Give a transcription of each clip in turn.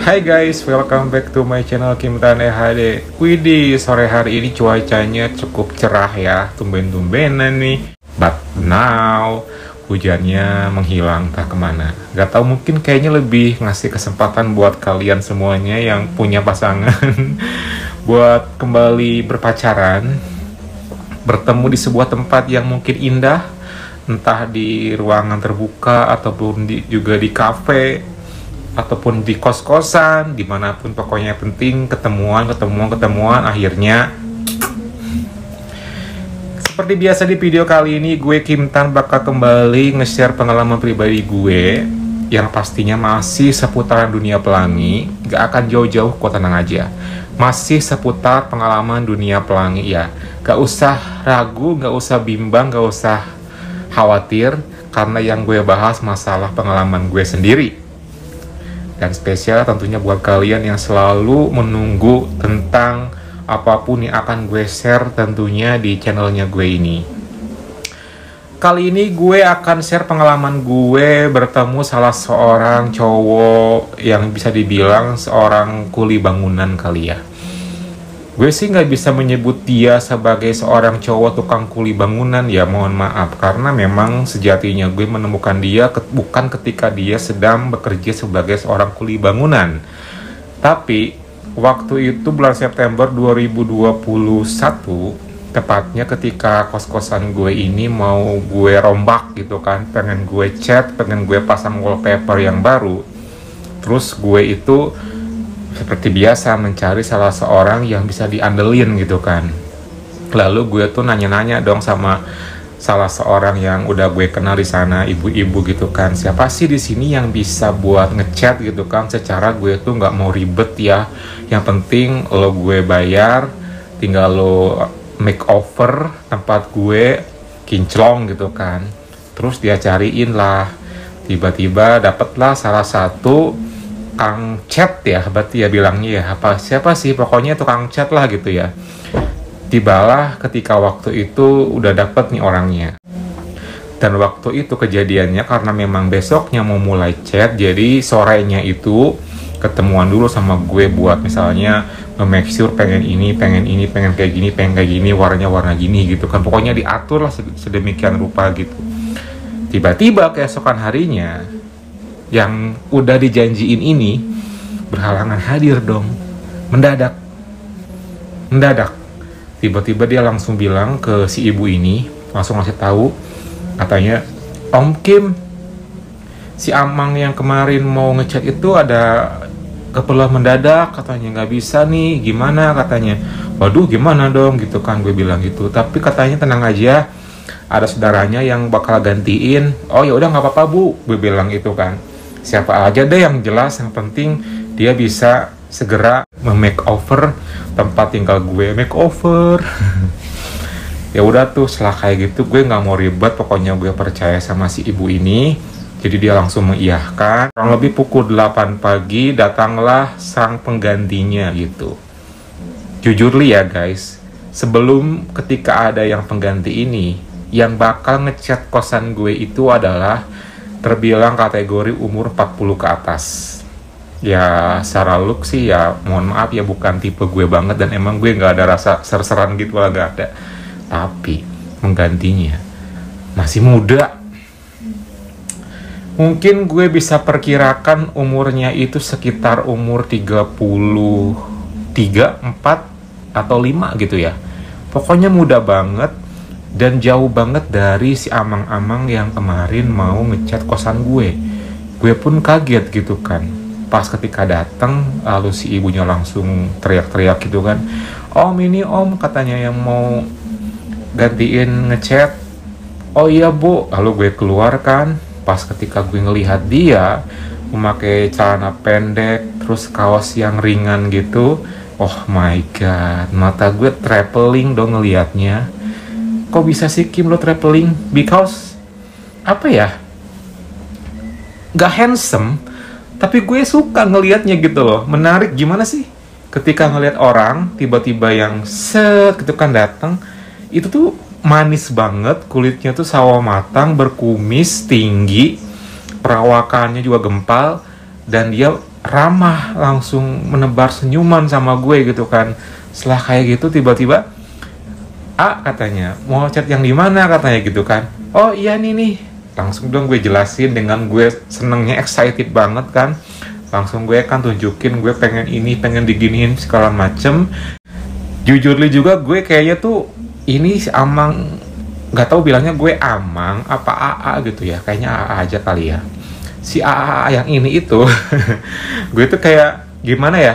Hai guys, welcome back to my channel Kim Tan HD. Widih, sore hari ini cuacanya cukup cerah ya, tumben-tumbenan nih. But now, hujannya menghilang tak kemana. Gak tau, mungkin kayaknya lebih ngasih kesempatan buat kalian semuanya yang punya pasangan buat kembali berpacaran, bertemu di sebuah tempat yang mungkin indah, entah di ruangan terbuka ataupun juga di kafe ataupun di kos-kosan, dimanapun pokoknya penting ketemuan akhirnya. Seperti biasa di video kali ini gue Kim Tan bakal kembali nge-share pengalaman pribadi gue yang pastinya masih seputaran dunia pelangi, gak akan jauh-jauh, kok tenang aja. Masih seputar pengalaman dunia pelangi ya. Gak usah ragu, gak usah bimbang, gak usah khawatir, karena yang gue bahas masalah pengalaman gue sendiri. Dan spesial tentunya buat kalian yang selalu menunggu tentang apapun yang akan gue share tentunya di channelnya gue ini. Kali ini gue akan share pengalaman gue bertemu salah seorang cowok yang bisa dibilang seorang kuli bangunan kali ya. Gue sih nggak bisa menyebut dia sebagai seorang cowok tukang kuli bangunan ya, mohon maaf. Karena memang sejatinya gue menemukan dia bukan ketika dia sedang bekerja sebagai seorang kuli bangunan. Tapi waktu itu bulan September 2021, tepatnya ketika kos-kosan gue ini mau gue rombak gitu kan. Pengen gue cat, pengen gue pasang wallpaper yang baru. Terus gue itu seperti biasa mencari salah seorang yang bisa diandelin gitu kan. Lalu gue tuh nanya-nanya dong sama salah seorang yang udah gue kenal di sana, ibu-ibu gitu kan. Siapa sih di sini yang bisa buat ngecat gitu kan? Secara gue tuh nggak mau ribet ya. Yang penting lo gue bayar, tinggal lo makeover tempat gue kinclong gitu kan. Terus dia cariin lah. Tiba-tiba dapetlah salah satu Kang Cat ya, berarti ya bilangnya ya, apa siapa sih, pokoknya tukang cat lah gitu ya. Tibalah ketika waktu itu udah dapet nih orangnya. Dan waktu itu kejadiannya karena memang besoknya mau mulai cat, jadi sorenya itu ketemuan dulu sama gue buat misalnya make sure pengen ini, pengen kayak gini, pengen kayak gini, warnanya warna gini gitu kan. Pokoknya diatur lah sedemikian rupa gitu. Tiba-tiba keesokan harinya yang udah dijanjiin ini berhalangan hadir dong. Mendadak tiba-tiba dia langsung bilang ke si ibu ini, langsung ngasih tahu, katanya, Om Kim, si Amang yang kemarin mau ngechat itu ada keperluan mendadak, katanya nggak bisa nih, gimana katanya. Waduh, gimana dong gitu kan, gue bilang gitu. Tapi katanya tenang aja, ada saudaranya yang bakal gantiin. Oh ya udah nggak apa-apa Bu, gue bilang itu kan. Siapa aja deh yang jelas, yang penting dia bisa segera memakeover tempat tinggal gue, makeover. Ya udah tuh, setelah kayak gitu gue nggak mau ribet, pokoknya gue percaya sama si ibu ini. Jadi dia langsung mengiyahkan. Kurang lebih pukul 8 pagi datanglah sang penggantinya gitu. Jujur li ya guys, sebelum ketika ada yang pengganti ini, yang bakal ngecat kosan gue itu adalah terbilang kategori umur 40 ke atas. Ya secara look sih ya mohon maaf ya, bukan tipe gue banget, dan emang gue gak ada rasa ser-seran gitu lah, gak ada. Tapi menggantinya masih muda. Mungkin gue bisa perkirakan umurnya itu sekitar umur 33, 4 atau 5 gitu ya. Pokoknya muda banget. Dan jauh banget dari si amang-amang yang kemarin mau ngecat kosan gue. Gue pun kaget gitu kan. Pas ketika datang, lalu si ibunya langsung teriak-teriak gitu kan. Om ini om, katanya yang mau gantiin ngecat. Oh iya Bu. Lalu gue keluar kan. Pas ketika gue ngelihat dia memakai celana pendek, terus kaos yang ringan gitu. Oh my god, mata gue traveling dong ngelihatnya. Kok bisa sih Kim lo traveling? Because apa ya, gak handsome, tapi gue suka ngelihatnya gitu loh. Menarik gimana sih ketika ngelihat orang tiba-tiba yang set gitu kan datang, itu tuh manis banget, kulitnya tuh sawo matang, berkumis, tinggi, perawakannya juga gempal, dan dia ramah, langsung menebar senyuman sama gue gitu kan. Setelah kayak gitu tiba-tiba katanya mau chat yang di mana katanya gitu kan. Oh iya nih, langsung dong gue jelasin dengan gue senengnya, excited banget kan. Langsung gue kan tunjukin gue pengen ini, pengen diginiin segala macem. Jujur li juga gue kayaknya tuh ini si Amang, nggak tahu bilangnya gue Amang apa AA gitu ya, kayaknya AA aja kali ya. Si AA yang ini itu gue tuh kayak gimana ya,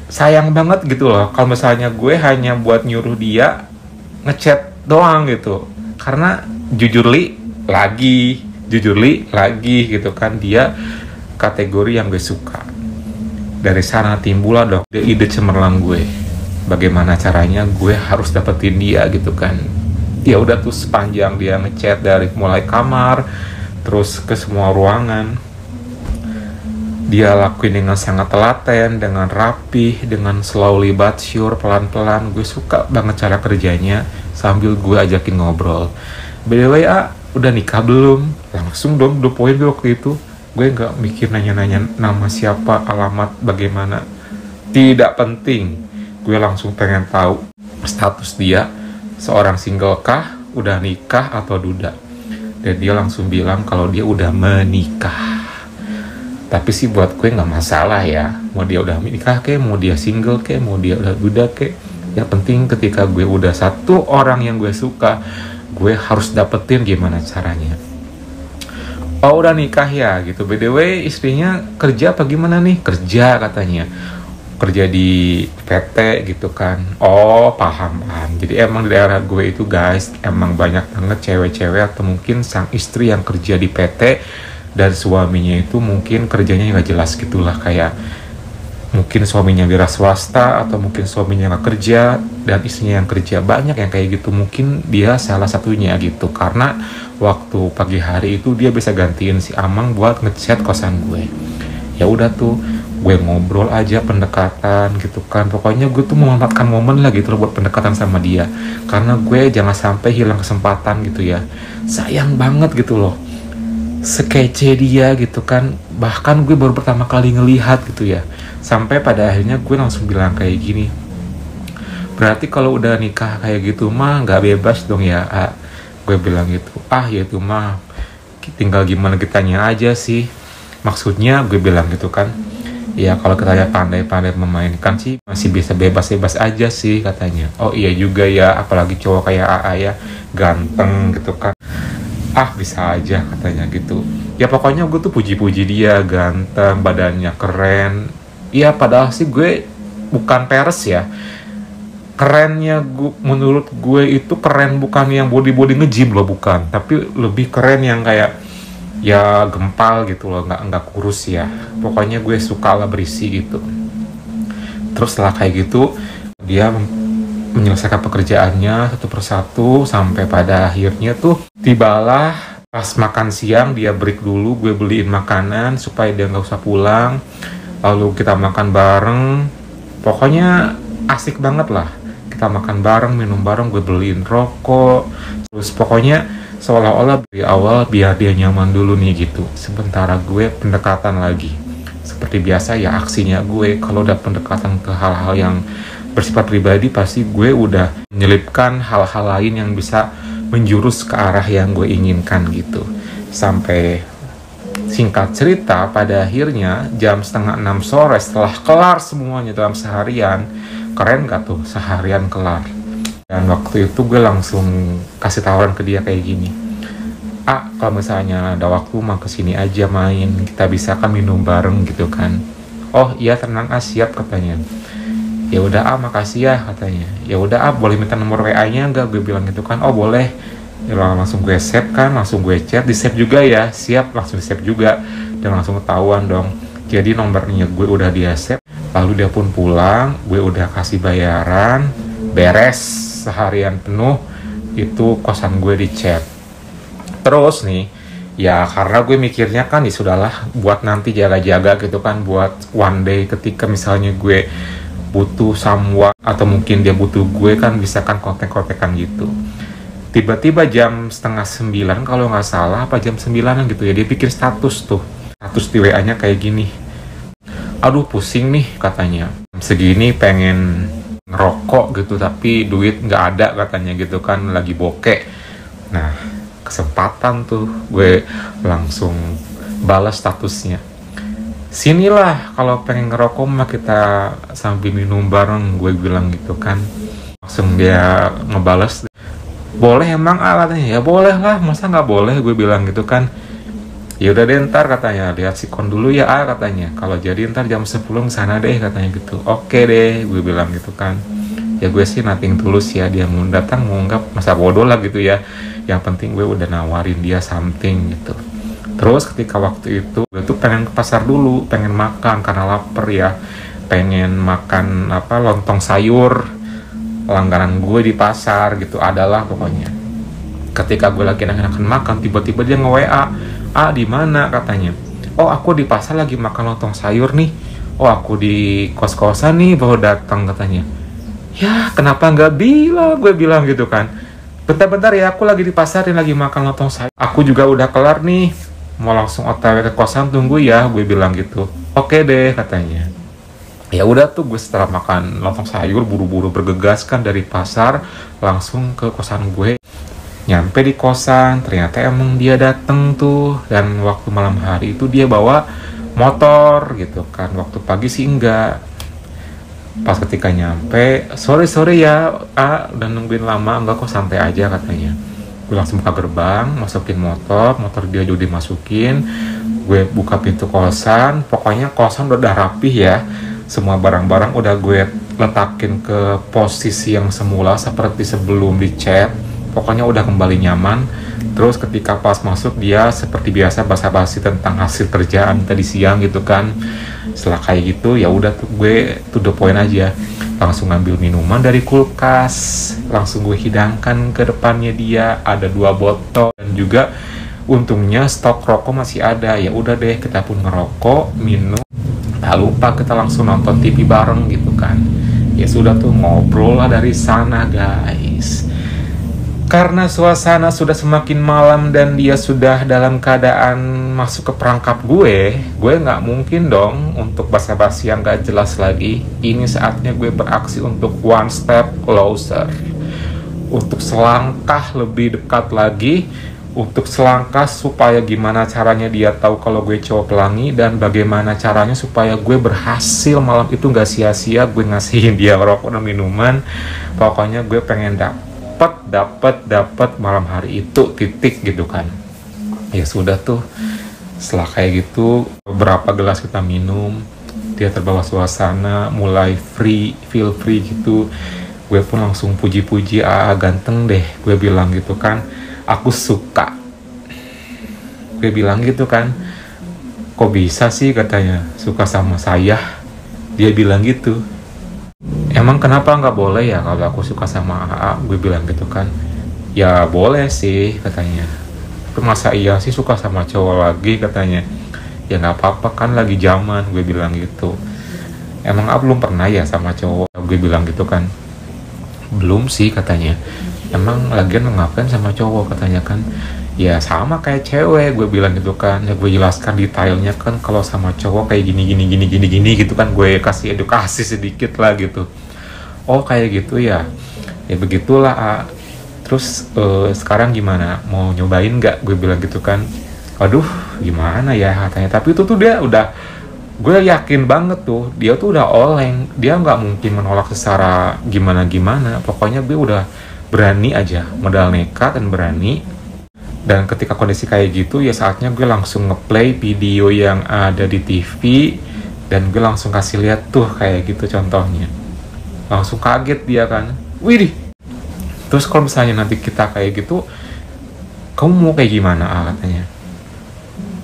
sayang banget gitu loh kalau misalnya gue hanya buat nyuruh dia ngechat doang gitu. Karena jujur li lagi gitu kan, dia kategori yang gue suka. Dari sana timbullah dong ide cemerlang gue, bagaimana caranya gue harus dapetin dia gitu kan. Ya udah tuh sepanjang dia ngechat dari mulai kamar terus ke semua ruangan, dia lakuin dengan sangat telaten, dengan rapih, dengan slowly but sure, pelan-pelan. Gue suka banget cara kerjanya sambil gue ajakin ngobrol. By the way, udah nikah belum? Langsung dong, 2 poin gue waktu itu. Gue nggak mikir nanya-nanya nama siapa, alamat, bagaimana. Tidak penting. Gue langsung pengen tahu status dia, seorang single kah, udah nikah atau duda. Dan dia langsung bilang kalau dia udah menikah. Tapi sih buat gue nggak masalah ya, mau dia udah menikah kek, mau dia single kek, mau dia udah duda kek. Yang penting ketika gue udah satu orang yang gue suka, gue harus dapetin gimana caranya. Oh udah nikah ya gitu. By the way istrinya kerja apa gimana nih? Kerja katanya, kerja di PT gitu kan. Oh paham. Jadi emang di daerah gue itu guys, emang banyak banget cewek-cewek atau mungkin sang istri yang kerja di PT dan suaminya itu mungkin kerjanya nggak jelas gitulah, kayak mungkin suaminya wira swasta atau mungkin suaminya nggak kerja dan istrinya yang kerja. Banyak yang kayak gitu, mungkin dia salah satunya gitu. Karena waktu pagi hari itu dia bisa gantiin si Amang buat ngechat kosan gue. Ya udah tuh gue ngobrol aja, pendekatan gitu kan. Pokoknya gue tuh memanfaatkan momen lah gitu loh buat pendekatan sama dia, karena gue jangan sampai hilang kesempatan gitu ya. Sayang banget gitu loh, sekece dia gitu kan. Bahkan gue baru pertama kali ngelihat gitu ya, sampai pada akhirnya gue langsung bilang kayak gini, berarti kalau udah nikah kayak gitu mah nggak bebas dong ya. Gue bilang gitu. Ya itu mah tinggal gimana kitanya aja sih, maksudnya gue bilang gitu kan. Ya kalau kita pandai-pandai memainkan sih masih bisa bebas-bebas aja sih katanya. Oh iya juga ya, apalagi cowok kayak AA ya, ganteng gitu kan. Bisa aja katanya gitu. Ya pokoknya gue tuh puji-puji dia, ganteng, badannya keren. Iya padahal sih gue bukan peres ya. Kerennya gue, menurut gue itu keren bukan yang body nge-gym loh, bukan. Tapi lebih keren yang kayak ya gempal gitu loh, nggak kurus ya. Pokoknya gue suka lah berisi gitu. Terus setelah kayak gitu dia menyelesaikan pekerjaannya satu persatu sampai pada akhirnya tuh tibalah pas makan siang. Dia break dulu, gue beliin makanan supaya dia nggak usah pulang, lalu kita makan bareng. Pokoknya asik banget lah, kita makan bareng, minum bareng, gue beliin rokok. Terus pokoknya seolah-olah dari awal biar dia nyaman dulu nih gitu. Sementara gue pendekatan lagi seperti biasa ya. Aksinya gue kalau udah pendekatan ke hal-hal yang bersifat pribadi, pasti gue udah menyelipkan hal-hal lain yang bisa menjurus ke arah yang gue inginkan gitu. Sampai singkat cerita pada akhirnya jam 5:30 sore setelah kelar semuanya dalam seharian. Keren gak tuh, seharian kelar. Dan waktu itu gue langsung kasih tawaran ke dia kayak gini, kalau misalnya ada waktu mah kesini aja main, kita bisa kan minum bareng gitu kan. Oh iya tenang, siap katanya. Ya udah makasih ya katanya. Ya udah boleh minta nomor WA-nya enggak, gue bilang gitu kan. Oh boleh. Ya langsung gue save kan, langsung gue chat, di save juga ya. Siap, langsung di save juga dan langsung ketahuan dong. Jadi nomornya gue udah dia save. Lalu dia pun pulang, gue udah kasih bayaran, beres seharian penuh itu kosan gue di chat. Terus nih ya karena gue mikirnya kan ya sudahlah buat nanti jaga-jaga gitu kan, buat one day ketika misalnya gue butuh someone atau mungkin dia butuh gue kan, bisa kan kontek-kontekan gitu. Tiba-tiba jam 8:30 kalau nggak salah, apa jam 9 gitu ya, dia bikin status di WA-nya kayak gini, aduh pusing nih katanya, segini pengen ngerokok gitu tapi duit nggak ada katanya gitu kan, lagi bokek. Nah kesempatan tuh gue langsung balas statusnya, sinilah kalau pengen ngerokok mah kita sambil minum bareng, gue bilang gitu kan. Langsung dia ngebales, boleh emang katanya, ya boleh lah, masa nggak boleh, gue bilang gitu kan. Ya udah deh ntar katanya, lihat sikon dulu ya katanya, kalau jadi ntar jam 10 sana deh katanya gitu. Oke deh, gue bilang gitu kan. Ya gue sih nothing tulus ya, dia mau datang mau nggak masa bodoh lah gitu ya, yang penting gue udah nawarin dia something gitu. Terus ketika waktu itu gue tuh pengen ke pasar dulu, pengen makan karena lapar ya, pengen makan lontong sayur langganan gue di pasar gitu, adalah pokoknya. Ketika gue lagi enak-enakan makan, tiba-tiba dia nge-WA, di mana katanya. Oh aku di pasar lagi makan lontong sayur nih. Oh aku di kos-kosan nih baru datang katanya. Ya kenapa nggak bilang, gue bilang gitu kan. Bentar-bentar ya, aku lagi di pasar dan lagi makan lontong sayur. Aku juga udah kelar nih, mau langsung OTW ke kosan, tunggu ya, gue bilang gitu. Oke deh katanya. Ya udah tuh gue setelah makan lontong sayur buru-buru bergegas kan dari pasar langsung ke kosan gue. Nyampe di kosan, ternyata emang dia dateng tuh, dan waktu malam hari itu dia bawa motor gitu kan. Waktu pagi sih enggak. Pas ketika nyampe, sorry ya, udah nungguin lama, enggak kok santai aja katanya. Gue langsung buka gerbang, masukin motor dia juga dimasukin. Gue buka pintu kosan, pokoknya kosan udah rapih ya. Semua barang-barang udah gue letakin ke posisi yang semula seperti sebelum dicat. Pokoknya udah kembali nyaman. Terus ketika pas masuk dia seperti biasa basa-basi tentang hasil kerjaan tadi siang gitu kan. Setelah kayak gitu ya udah tuh gue to the point aja, langsung ngambil minuman dari kulkas, langsung gue hidangkan ke depannya dia, ada 2 botol dan juga untungnya stok rokok masih ada. Ya udah deh, kita pun ngerokok, minum, tak lupa kita langsung nonton TV bareng gitu kan. Ya sudah tuh ngobrol lah dari sana guys. Karena suasana sudah semakin malam dan dia sudah dalam keadaan masuk ke perangkap gue nggak mungkin dong untuk basa-basi yang gak jelas lagi. Ini saatnya gue beraksi untuk one step closer, untuk selangkah lebih dekat lagi, untuk selangkah supaya gimana caranya dia tahu kalau gue cowok pelangi, dan bagaimana caranya supaya gue berhasil malam itu gak sia-sia gue ngasihin dia rokok dan minuman. Pokoknya gue pengen dapat malam hari itu, titik gitu kan. Ya sudah tuh, setelah kayak gitu beberapa gelas kita minum, dia terbawa suasana, mulai feel free gitu. Gue pun langsung puji-puji, ganteng deh, gue bilang gitu kan. Aku suka, gue bilang gitu kan. Kok bisa sih katanya suka sama saya, dia bilang gitu. Emang kenapa nggak boleh ya kalau aku suka sama AA, gue bilang gitu kan. Ya boleh sih katanya, tapi masa iya sih suka sama cowok lagi katanya. Ya nggak apa-apa kan lagi zaman, gue bilang gitu. Emang belum pernah ya sama cowok, gue bilang gitu kan. Belum sih katanya. Emang lagian ngapain sama cowok katanya kan. Ya sama kayak cewek, gue bilang gitu kan. Ya gue jelaskan detailnya kan, kalau sama cowok kayak gini gitu kan. Gue kasih edukasi sedikit lah gitu. Oh kayak gitu ya, ya begitulah. Terus sekarang gimana, mau nyobain nggak, gue bilang gitu kan. Aduh gimana ya katanya, tapi itu tuh dia udah, gue yakin banget tuh dia tuh udah oleng, dia nggak mungkin menolak secara gimana. Pokoknya gue udah berani aja, modal nekat dan berani. Dan ketika kondisi kayak gitu ya saatnya gue langsung ngeplay video yang ada di TV, dan gue langsung kasih lihat tuh kayak gitu contohnya. Langsung kaget dia kan, widih. Terus kalau misalnya nanti kita kayak gitu, kamu mau kayak gimana katanya.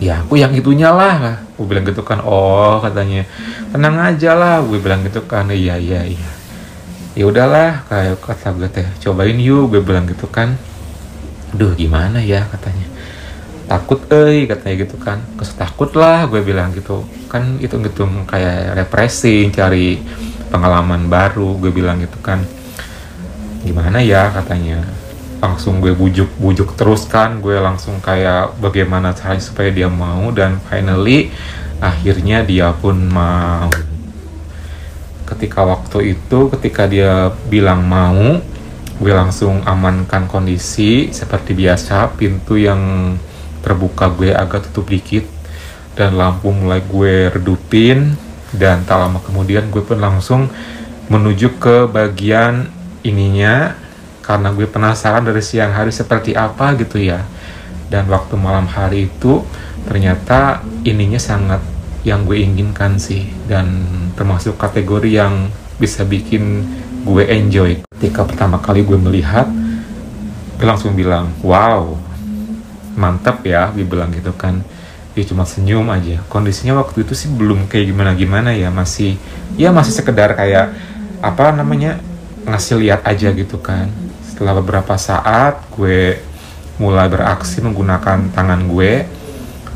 Ya aku yang itunya lah, gue bilang gitu kan. Oh katanya, tenang aja lah, gue bilang gitu kan. Iya ya udahlah, kayak kata gue teh, cobain yuk, gue bilang gitu kan. Duh gimana ya katanya, takut katanya gitu kan. Takut lah, gue bilang gitu kan. Itu gitu kayak refreshing, cari pengalaman baru, gue bilang gitu kan. Gimana ya katanya. Langsung gue bujuk terus kan. Gue langsung kayak bagaimana caranya supaya dia mau. Dan finally Akhirnya dia pun mau. Ketika dia bilang mau, gue langsung amankan kondisi. Seperti biasa, pintu yang terbuka gue agak tutup dikit, dan lampu mulai gue redupin. Dan tak lama kemudian gue pun langsung menuju ke bagian ininya, karena gue penasaran dari siang hari seperti apa gitu ya. Dan waktu malam hari itu ternyata ininya sangat yang gue inginkan sih, dan termasuk kategori yang bisa bikin gue enjoy. Ketika pertama kali gue melihat, gue langsung bilang, wow, mantap ya, gue bilang gitu kan. Dia cuma senyum aja. Kondisinya waktu itu sih belum kayak gimana ya, masih sekedar kayak ngasih lihat aja gitu kan. Setelah beberapa saat gue mulai beraksi menggunakan tangan gue.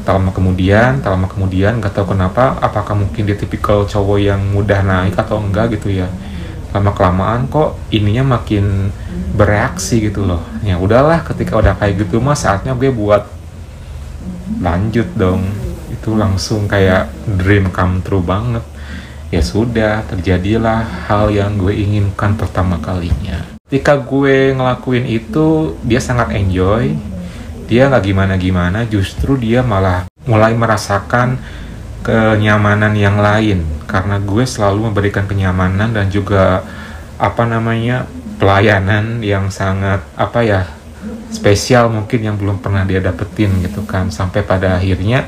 Tak lama kemudian gak tahu kenapa, apakah mungkin dia tipikal cowok yang mudah naik atau enggak gitu ya, lama kelamaan kok ininya makin bereaksi gitu loh. Ya udahlah, ketika udah kayak gitu mah saatnya gue buat lanjut dong. Itu langsung kayak dream come true banget. Ya sudah, terjadilah hal yang gue inginkan pertama kalinya. Ketika gue ngelakuin itu, dia sangat enjoy. Dia nggak gimana-gimana, justru dia malah mulai merasakan kenyamanan yang lain. Karena gue selalu memberikan kenyamanan dan juga pelayanan yang sangat spesial mungkin yang belum pernah dia dapetin gitu kan. Sampai pada akhirnya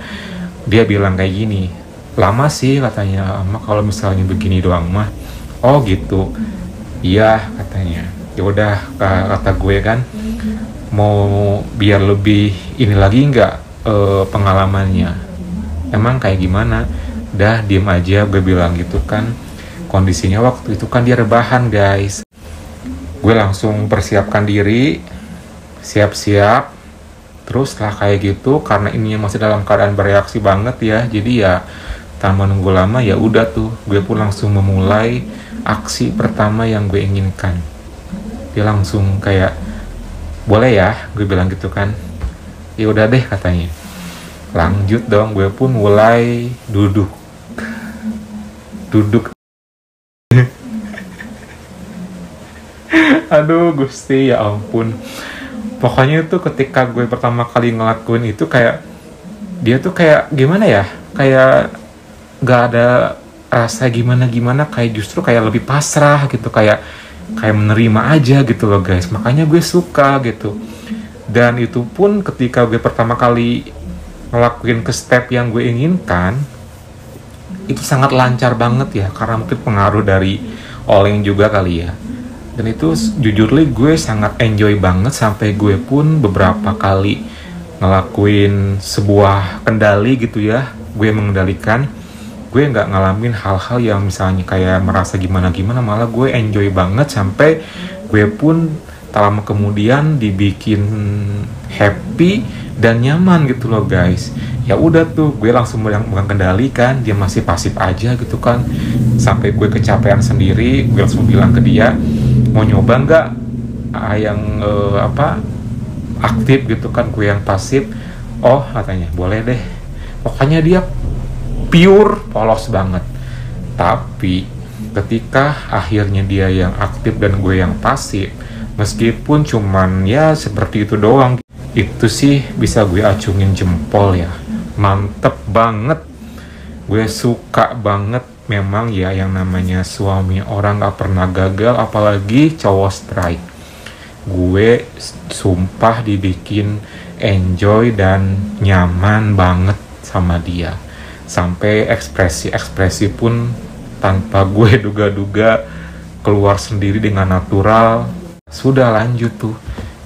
dia bilang kayak gini, lama sih katanya, kalau misalnya begini doang mah. Oh gitu, iya katanya. Ya udah, kata gue kan, mau biar lebih ini lagi nggak pengalamannya, emang kayak gimana? Dah diem aja, gue bilang gitu kan. Kondisinya waktu itu kan dia rebahan guys. Gue langsung persiapkan diri, siap-siap. Terus setelah kayak gitu, karena ininya masih dalam keadaan bereaksi banget ya, jadi ya tanpa menunggu lama ya udah tuh, gue pun langsung memulai aksi pertama yang gue inginkan. Dia langsung kayak, boleh ya, gue bilang gitu kan. Ya udah deh katanya. Lanjut dong, gue pun mulai duduk. Aduh Gusti, ya ampun. Pokoknya itu ketika gue pertama kali ngelakuin itu kayak, dia tuh kayak gimana ya, kayak gak ada rasa gimana-gimana, kayak justru kayak lebih pasrah gitu, kayak menerima aja gitu loh guys. Makanya gue suka gitu. Dan itu pun ketika gue pertama kali ngelakuin ke step yang gue inginkan, itu sangat lancar banget ya, karena mungkin pengaruh dari Oleng juga kali ya. Dan itu jujurly gue sangat enjoy banget, sampai gue pun beberapa kali ngelakuin sebuah kendali gitu ya, gue mengendalikan. Gue nggak ngalamin hal-hal yang misalnya kayak merasa gimana-gimana, malah gue enjoy banget, sampai gue pun tak lama kemudian dibikin happy dan nyaman gitu loh guys. Ya udah tuh, gue langsung mengendalikan, dia masih pasif aja gitu kan. Sampai gue kecapean sendiri, gue langsung bilang ke dia, mau nyoba nggak yang aktif gitu kan, gue yang pasif. Oh katanya, boleh deh. Pokoknya dia pure polos banget. Tapi ketika akhirnya dia yang aktif dan gue yang pasif, meskipun cuman ya seperti itu doang, itu sih bisa gue acungin jempol ya. Mantep banget, gue suka banget. Memang ya, yang namanya suami orang gak pernah gagal, apalagi cowok strike. Gue sumpah dibikin enjoy dan nyaman banget sama dia. Sampai ekspresi pun tanpa gue duga-duga keluar sendiri dengan natural. Sudah lanjut tuh,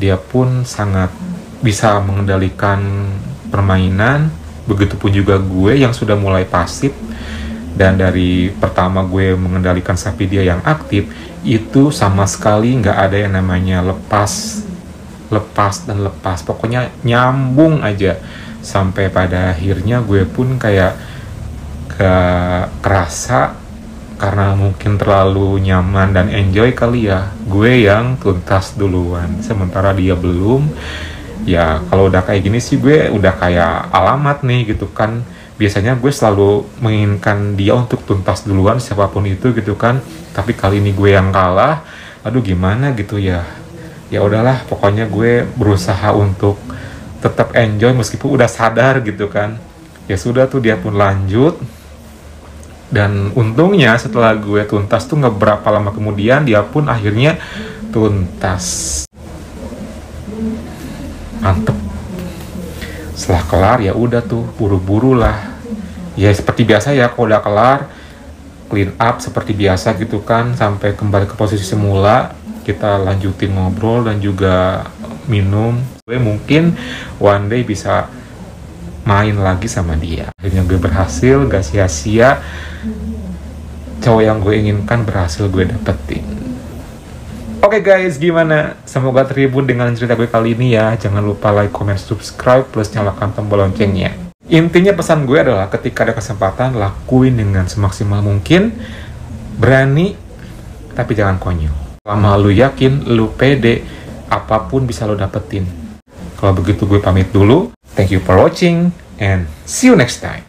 dia pun sangat bisa mengendalikan permainan. Begitupun juga gue yang sudah mulai pasif. Dan dari pertama gue mengendalikan sapi dia yang aktif, itu sama sekali nggak ada yang namanya lepas. Pokoknya nyambung aja. Sampai pada akhirnya gue pun kayak gak kerasa, karena mungkin terlalu nyaman dan enjoy kali ya, gue yang tuntas duluan, sementara dia belum. Ya kalau udah kayak gini sih gue udah kayak alamat nih gitu kan, biasanya gue selalu menginginkan dia untuk tuntas duluan siapapun itu gitu kan, tapi kali ini gue yang kalah. Aduh gimana gitu ya, ya udahlah pokoknya gue berusaha untuk tetap enjoy meskipun udah sadar gitu kan. Ya sudah tuh, dia pun lanjut, dan untungnya setelah gue tuntas tuh nggak berapa lama kemudian dia pun akhirnya tuntas. Mantep. Setelah kelar ya udah tuh buru-buru lah. Ya seperti biasa ya, kalau udah kelar clean up seperti biasa gitu kan, sampai kembali ke posisi semula. Kita lanjutin ngobrol dan juga minum. Gue mungkin one day bisa main lagi sama dia. Akhirnya gue berhasil, gak sia-sia. Cowok yang gue inginkan berhasil gue dapetin. Oke guys, gimana? Semoga terhibur dengan cerita gue kali ini ya. Jangan lupa like, comment, subscribe, plus nyalakan tombol loncengnya. Intinya pesan gue adalah ketika ada kesempatan, lakuin dengan semaksimal mungkin. Berani, tapi jangan konyol. Selama lu yakin, lu pede, apapun bisa lu dapetin. Kalau begitu gue pamit dulu. Thank you for watching, and see you next time.